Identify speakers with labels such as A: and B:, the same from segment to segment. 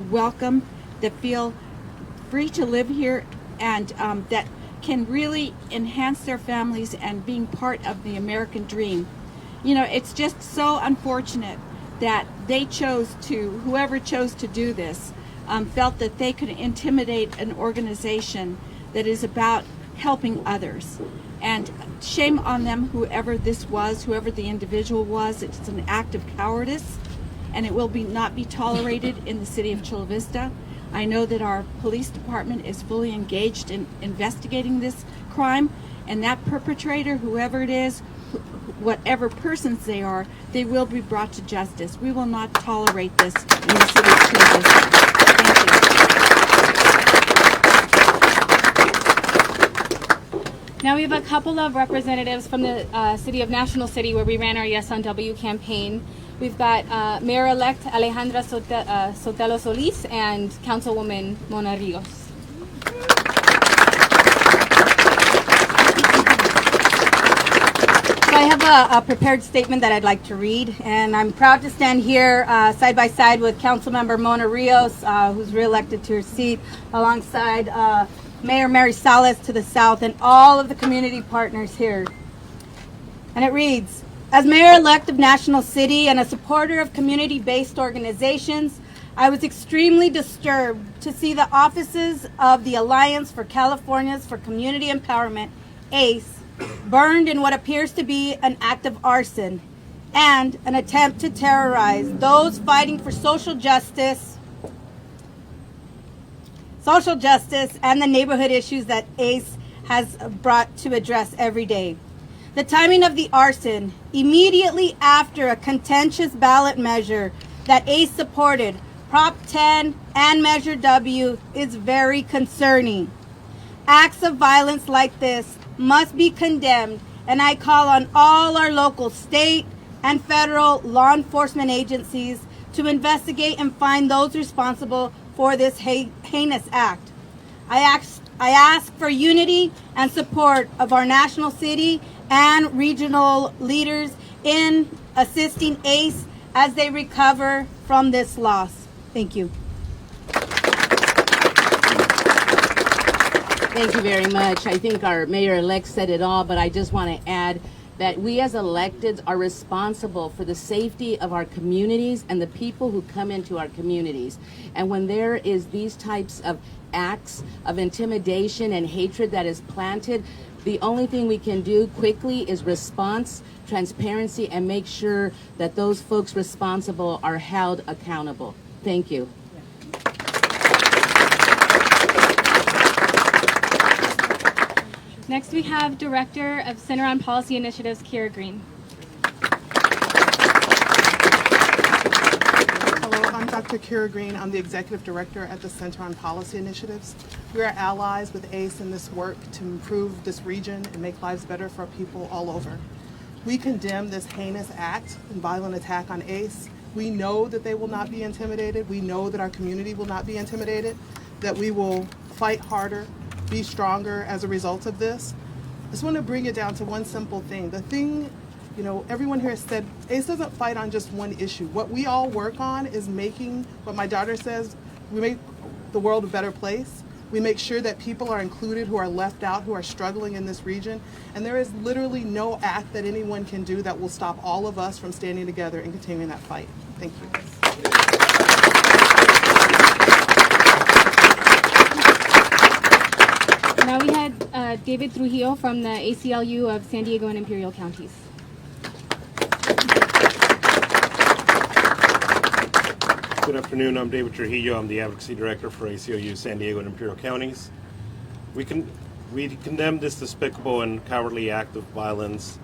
A: welcome, that feel free to live here, and that can really enhance their families and being part of the American dream. You know, it's just so unfortunate that they chose to, whoever chose to do this, felt that they could intimidate an organization that is about helping others. And shame on them, whoever this was, whoever the individual was. It's an act of cowardice, and it will not be tolerated in the city of Chula Vista. I know that our police department is fully engaged in investigating this crime, and that perpetrator, whoever it is, whatever persons they are, they will be brought to justice. We will not tolerate this in the city of Chula Vista.
B: Now we have a couple of representatives from the city of National City, where we ran our Yes on W campaign. We've got Mayor-elect Alejandra Sotelo Solis and Councilwoman Mona Rios.
C: So I have a prepared statement that I'd like to read, and I'm proud to stand here side by side with Councilmember Mona Rios, who's reelected to her seat, alongside Mayor Mary Salas to the south, and all of the community partners here. And it reads, as mayor-elect of National City and a supporter of community-based organizations, I was extremely disturbed to see the offices of the Alliance for Californians for Community Empowerment, ACE, burned in what appears to be an act of arson and an attempt to terrorize those fighting for social justice and the neighborhood issues that ACE has brought to address every day. The timing of the arson, immediately after a contentious ballot measure that ACE supported, Prop 10 and Measure W, is very concerning. Acts of violence like this must be condemned, and I call on all our local, state, and federal law enforcement agencies to investigate and find those responsible for this heinous act. I ask for unity and support of our national city and regional leaders in assisting ACE as they recover from this loss. Thank you.
D: Thank you very much. I think our mayor-elect said it all, but I just want to add that we as electeds are responsible for the safety of our communities and the people who come into our communities. And when there is these types of acts of intimidation and hatred that is planted, the only thing we can do quickly is response, transparency, and make sure that those folks responsible are held accountable. Thank you.
B: Next, we have Director of Center on Policy Initiatives, Kira Green.
E: Hello, I'm Dr. Kira Green. I'm the Executive Director at the Center on Policy Initiatives. We are allies with ACE in this work to improve this region and make lives better for people all over. We condemn this heinous act and violent attack on ACE. We know that they will not be intimidated. We know that our community will not be intimidated, that we will fight harder, be stronger as a result of this. I just want to bring it down to one simple thing. The thing, you know, everyone here has said, ACE doesn't fight on just one issue. What we all work on is making, what my daughter says, we make the world a better place. We make sure that people are included who are left out, who are struggling in this region. And there is literally no act that anyone can do that will stop all of us from standing together and continuing that fight. Thank you.
B: Now we had David Trujillo from the ACLU of San Diego and Imperial Counties.
F: Good afternoon, I'm David Trujillo. I'm the Advocacy Director for ACLU San Diego and Imperial Counties. We condemn this despicable and cowardly act of violence.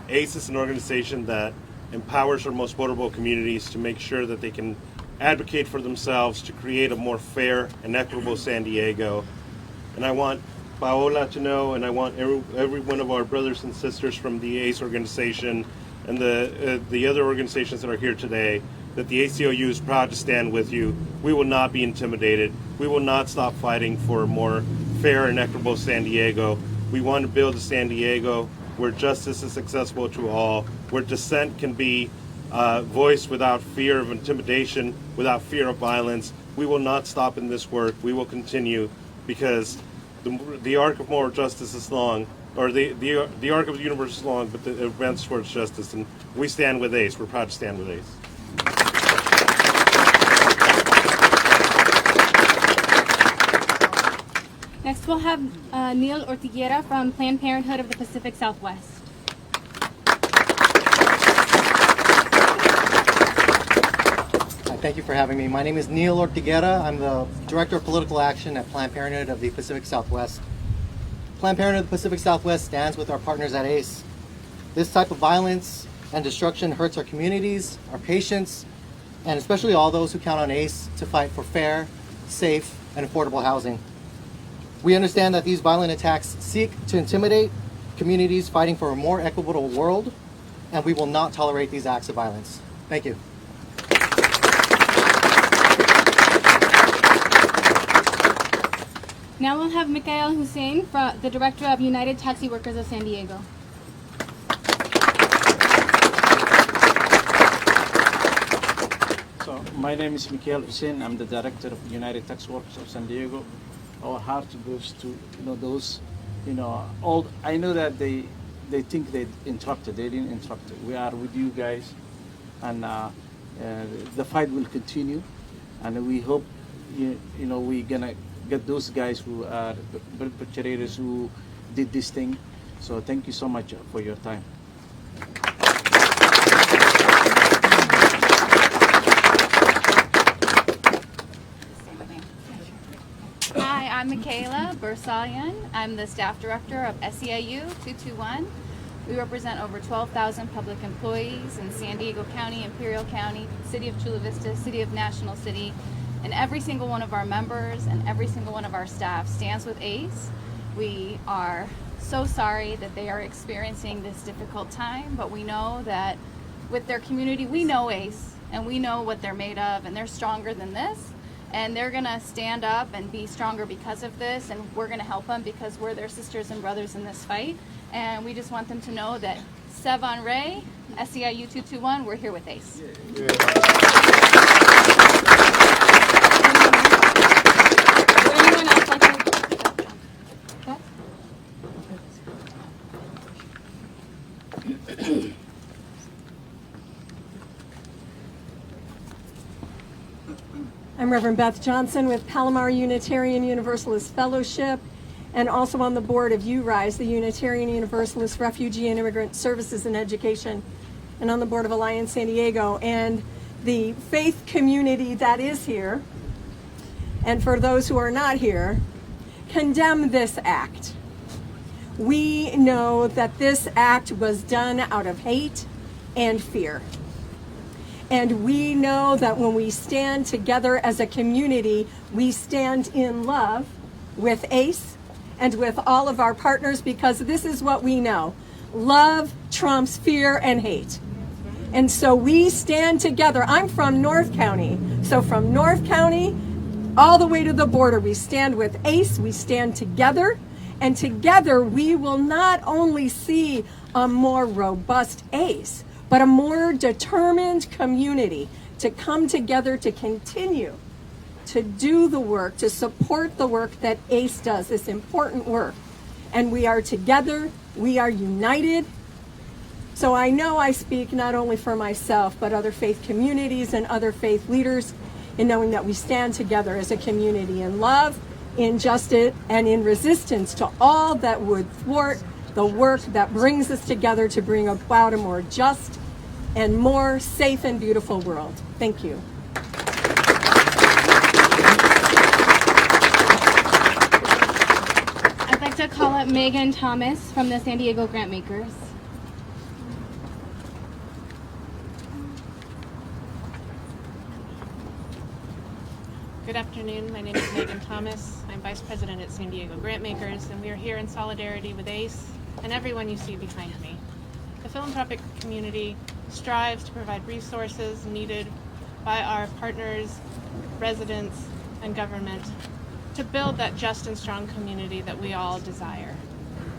F: ACE is an organization that empowers our most vulnerable communities to make sure that they can advocate for themselves to create a more fair and equitable San Diego. And I want Paola to know, and I want every one of our brothers and sisters from the ACE organization and the other organizations that are here today, that the ACLU is proud to stand with you. We will not be intimidated. We will not stop fighting for a more fair and equitable San Diego. We want to build a San Diego where justice is accessible to all, where dissent can be voiced without fear of intimidation, without fear of violence, we will not stop in this work. We will continue because the arc of moral justice is long, or the arc of the universe is long, but the advance towards justice, and we stand with ACE. We're proud to stand with ACE.
B: Next, we'll have Neil Ortiguera from Planned Parenthood of the Pacific Southwest.
G: Thank you for having me. My name is Neil Ortiguera. I'm the Director of Political Action at Planned Parenthood of the Pacific Southwest. Planned Parenthood of the Pacific Southwest stands with our partners at ACE. This type of violence and destruction hurts our communities, our patients, and especially all those who count on ACE to fight for fair, safe, and affordable housing. We understand that these violent attacks seek to intimidate communities fighting for a more equitable world, and we will not tolerate these acts of violence. Thank you.
B: Now we'll have Mikhail Hussein, the Director of United Taxi Workers of San Diego.
H: So my name is Mikhail Hussein. I'm the Director of United Taxi Workers of San Diego. Our heart goes to those old. I know that they think they interrupted. They didn't interrupt. We are with you guys, and the fight will continue. And we hope we're gonna get those guys who are the perpetrators who did this thing. So thank you so much for your time.
I: Hi, I'm Michaela Bursalian. I'm the Staff Director of SEIU 221. We represent over 12,000 public employees in San Diego County, Imperial County, City of Chula Vista, City of National City, and every single one of our members and every single one of our staff stands with ACE. We are so sorry that they are experiencing this difficult time, but we know that with their community, we know ACE, and we know what they're made of, and they're stronger than this. And they're gonna stand up and be stronger because of this, and we're gonna help them because we're their sisters and brothers in this fight. And we just want them to know that Sevon Ray, SEIU 221, we're here with ACE.
B: Would anyone else like to?
J: I'm Reverend Beth Johnson with Palomar Unitarian Universalist Fellowship, and also on the board of URISE, the Unitarian Universalist Refugee and Immigrant Services and Education, and on the board of Alliance San Diego. And the faith community that is here, and for those who are not here, condemn this act. We know that this act was done out of hate and fear. And we know that when we stand together as a community, we stand in love with ACE and with all of our partners, because this is what we know. Love trumps fear and hate. And so we stand together. I'm from North County. So from North County all the way to the border, we stand with ACE, we stand together, and together we will not only see a more robust ACE, but a more determined community to come together to continue to do the work, to support the work that ACE does, this important work. And we are together, we are united. So I know I speak not only for myself, but other faith communities and other faith leaders in knowing that we stand together as a community in love, in justice, and in resistance to all that would thwart the work that brings us together to bring about a more just and more safe and beautiful world. Thank you.
B: I'd like to call up Megan Thomas from the San Diego Grantmakers.
K: Good afternoon. My name is Megan Thomas. I'm Vice President at San Diego Grantmakers, and we are here in solidarity with ACE and everyone you see behind me. The philanthropic community strives to provide resources needed by our partners, residents, and government to build that just and strong community that we all desire.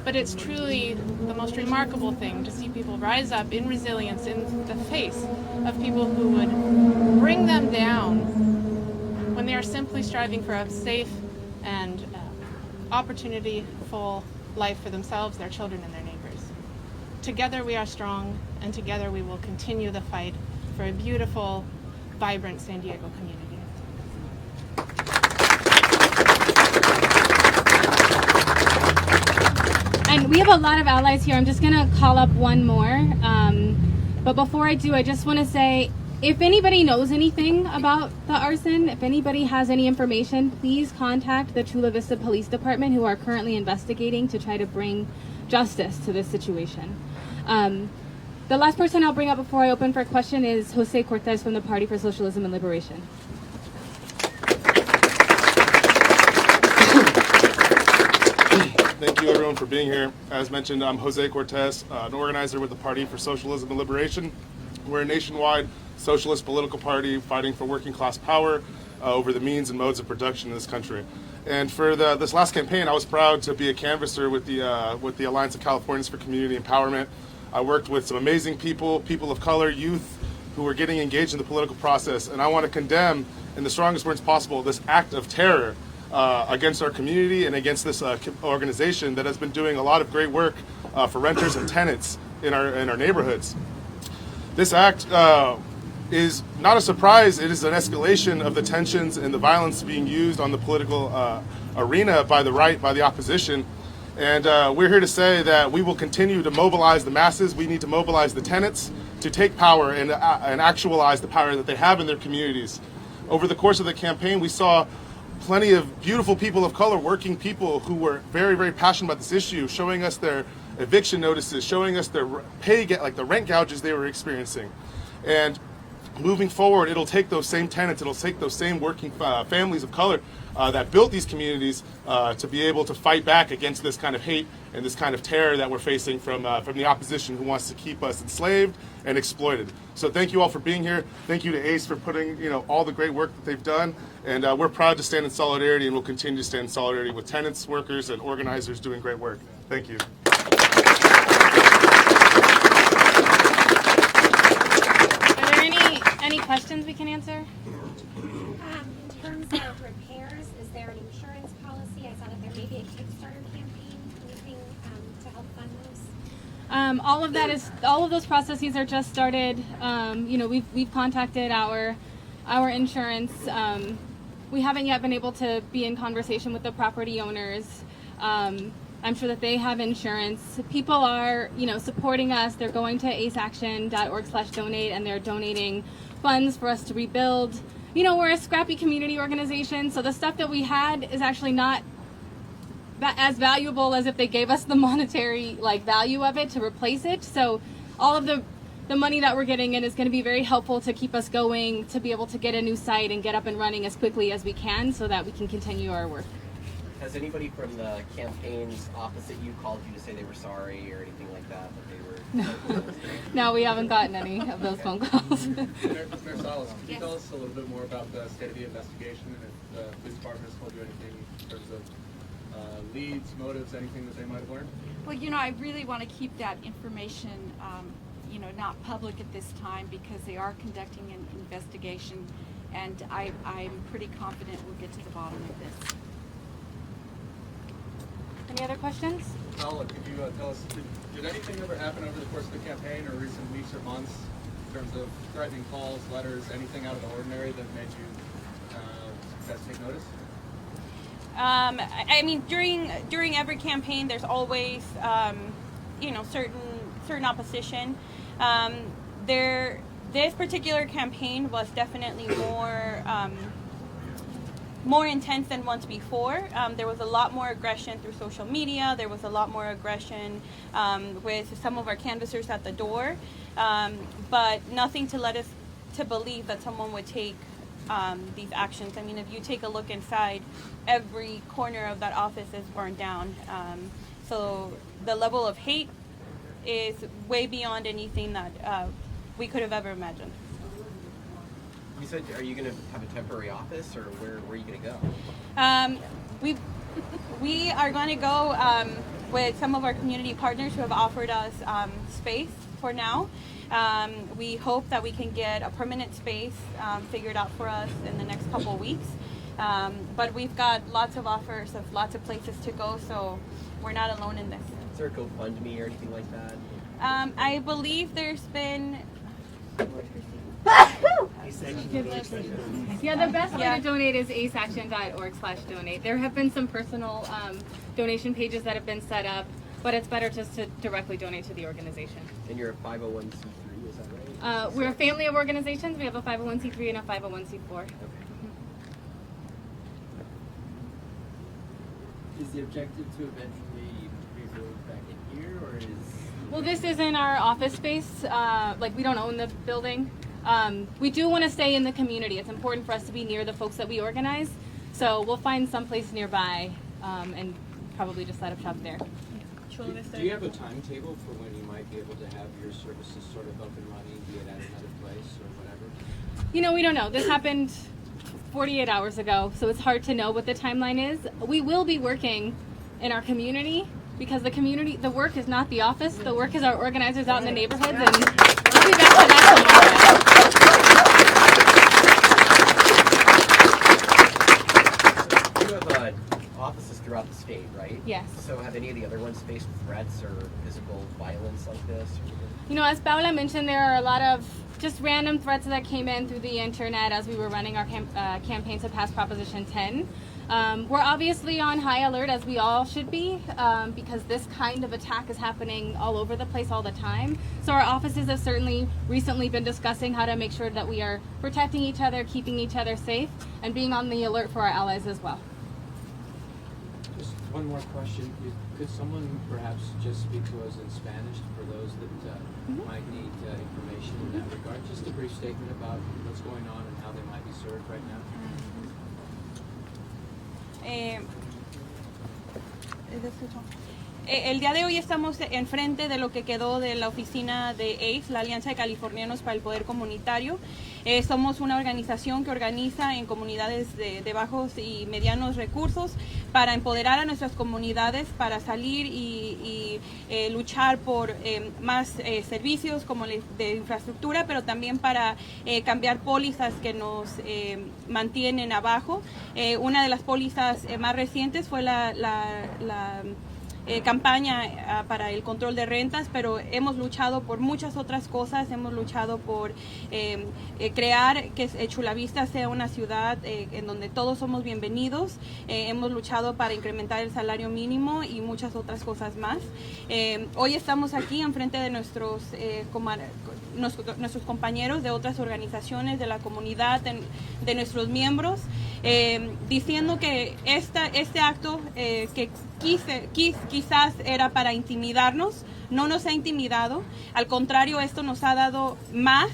K: But it's truly the most remarkable thing to see people rise up in resilience in the face of people who would bring them down when they are simply striving for a safe and opportunity-full life for themselves, their children, and their neighbors. Together we are strong, and together we will continue the fight for a beautiful, vibrant San Diego community.
B: And we have a lot of allies here. I'm just going to call up one more. But before I do, I just want to say, if anybody knows anything about the arson, if anybody has any information, please contact the Chula Vista Police Department, who are currently investigating to try to bring justice to this situation. The last person I'll bring up before I open for a question is Jose Cortez from the Party for Socialism and Liberation.
L: Thank you, everyone, for being here. As mentioned, I'm Jose Cortez, an organizer with the Party for Socialism and Liberation. We're a nationwide socialist political party fighting for working class power over the means and modes of production in this country. And for this last campaign, I was proud to be a canvasser with the Alliance of Californians for Community Empowerment. I worked with some amazing people of color, youth, who were getting engaged in the political process. And I want to condemn, in the strongest words possible, this act of terror against our community and against this organization that has been doing a lot of great work for renters and tenants in our neighborhoods. This act is not a surprise. It is an escalation of the tensions and the violence being used on the political arena by the right, by the opposition. And we're here to say that we will continue to mobilize the masses. We need to mobilize the tenants to take power and actualize the power that they have in their communities. Over the course of the campaign, we saw plenty of beautiful people of color, working people who were very, very passionate about this issue, showing us their eviction notices, showing us their like the rent gouges they were experiencing. And moving forward, it'll take those same tenants, it'll take those same working families of color that built these communities to be able to fight back against this kind of hate and this kind of terror that we're facing from the opposition who wants to keep us enslaved and exploited. So thank you all for being here. Thank you to ACE for putting all the great work that they've done. And we're proud to stand in solidarity, and we'll continue to stand in solidarity with tenants, workers, and organizers doing great work. Thank you.
B: Are there any questions we can answer?
M: In terms of repairs, is there an insurance policy? I saw that there may be a Kickstarter campaign. Anything to help fund those?
B: All of those processes are just started. We've contacted our insurance. We haven't yet been able to be in conversation with the property owners. I'm sure that they have insurance. People are, supporting us. They're going to aceaction.org/donate, and they're donating funds for us to rebuild. We're a scrappy community organization, so the stuff that we had is actually not as valuable as if they gave us the monetary value of it to replace it. So all of the money that we're getting in is going to be very helpful to keep us going, to be able to get a new site and get up and running as quickly as we can so that we can continue our work.
N: Has anybody from the campaigns opposite you called you to say they were sorry or anything like that they were?
B: No, we haven't gotten any of those phone calls.
O: Mayor Salas, can you tell us a little bit more about the state of the investigation and if the police department has told you anything in terms of leads, motives, anything that they might have learned?
A: Well, I really want to keep that information not public at this time because they are conducting an investigation, and I'm pretty confident we'll get to the bottom of this.
B: Any other questions?
O: Paula, could you tell us, did anything ever happen over the course of the campaign or recent weeks or months in terms of threatening calls, letters, anything out of the ordinary that made you take notice?
P: I mean, during every campaign, there's always, certain opposition. This particular campaign was definitely more intense than once before. There was a lot more aggression through social media. There was a lot more aggression with some of our canvassers at the door, but nothing to let us to believe that someone would take these actions. I mean, if you take a look inside, every corner of that office is burned down. So the level of hate is way beyond anything that we could have ever imagined.
N: You said, are you going to have a temporary office, or where are you going to go?
P: We are going to go with some of our community partners who have offered us space for now. We hope that we can get a permanent space figured out for us in the next couple of weeks. But we've got lots of offers of lots of places to go, so we're not alone in this.
N: Is there a GoFundMe or anything like that?
P: I believe there's been.
B: Yeah, the best way to donate is aceaction.org/donate. There have been some personal donation pages that have been set up, but it's better just to directly donate to the organization.
N: And you're a 501c3, is that right?
B: We're a family of organizations. We have a 501c3 and a 501c4.
N: Okay.
Q: Is the objective to eventually move back in here, or is?
B: Well, this isn't our office space. Like, we don't own the building. We do want to stay in the community. It's important for us to be near the folks that we organize. So we'll find someplace nearby and probably just set up shop there.
Q: Do you have a timetable for when you might be able to have your services sort of up and running, be it at another place or whatever?
B: You know, we don't know. This happened 48 hours ago, so it's hard to know what the timeline is. We will be working in our community because the work is not the office. The work is our organizers out in the neighborhoods, and we'll be back to that
N: tomorrow. You have offices throughout the state, right?
B: Yes.
N: So have any of the other ones faced threats or physical violence like this?
B: You know, as Paula mentioned, there are a lot of just random threats that came in through the internet as we were running our campaign to pass Proposition 10. We're obviously on high alert, as we all should be, because this kind of attack is happening all over the place all the time. So our offices have certainly recently been discussing how to make sure that we are protecting each other, keeping each other safe, and being on the alert for our allies as well.
Q: Just one more question. Could someone perhaps just speak to us in Spanish for those that might need information in that regard? Just a brief statement about what's going on and how they might be served right now.
P: El día de hoy estamos enfrente de lo que quedó de la oficina de ACE, la Alianza de Californianos para el Poder Comunitario. Somos una organización que organiza en comunidades de bajos y medianos recursos para empoderar a nuestras comunidades, para salir y luchar por más servicios como de infraestructura, pero también para cambiar pólizas que nos mantienen abajo. Una de las pólizas más recientes fue la campaña para el control de rentas, pero hemos luchado por muchas otras cosas. Hemos luchado por crear que Chula Vista sea una ciudad en donde todos somos bienvenidos. Hemos luchado para incrementar el salario mínimo y muchas otras cosas más. Hoy estamos aquí enfrente de nuestros compañeros de otras organizaciones, de la comunidad, de nuestros miembros, diciendo que este acto que quizás era para intimidarnos, no nos ha intimidado. Al contrario, esto nos ha dado más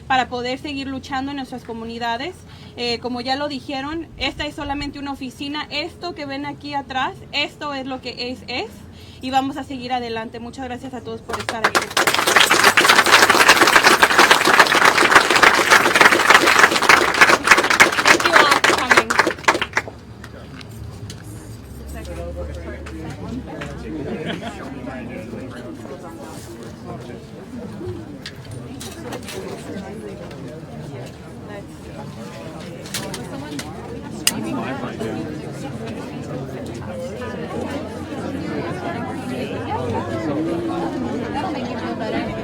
P: para poder seguir luchando en nuestras comunidades. Como ya lo dijeron, esta es solamente una oficina. Esto que ven aquí atrás, esto es lo que es, y vamos a seguir adelante. Muchas gracias a todos por estar aquí.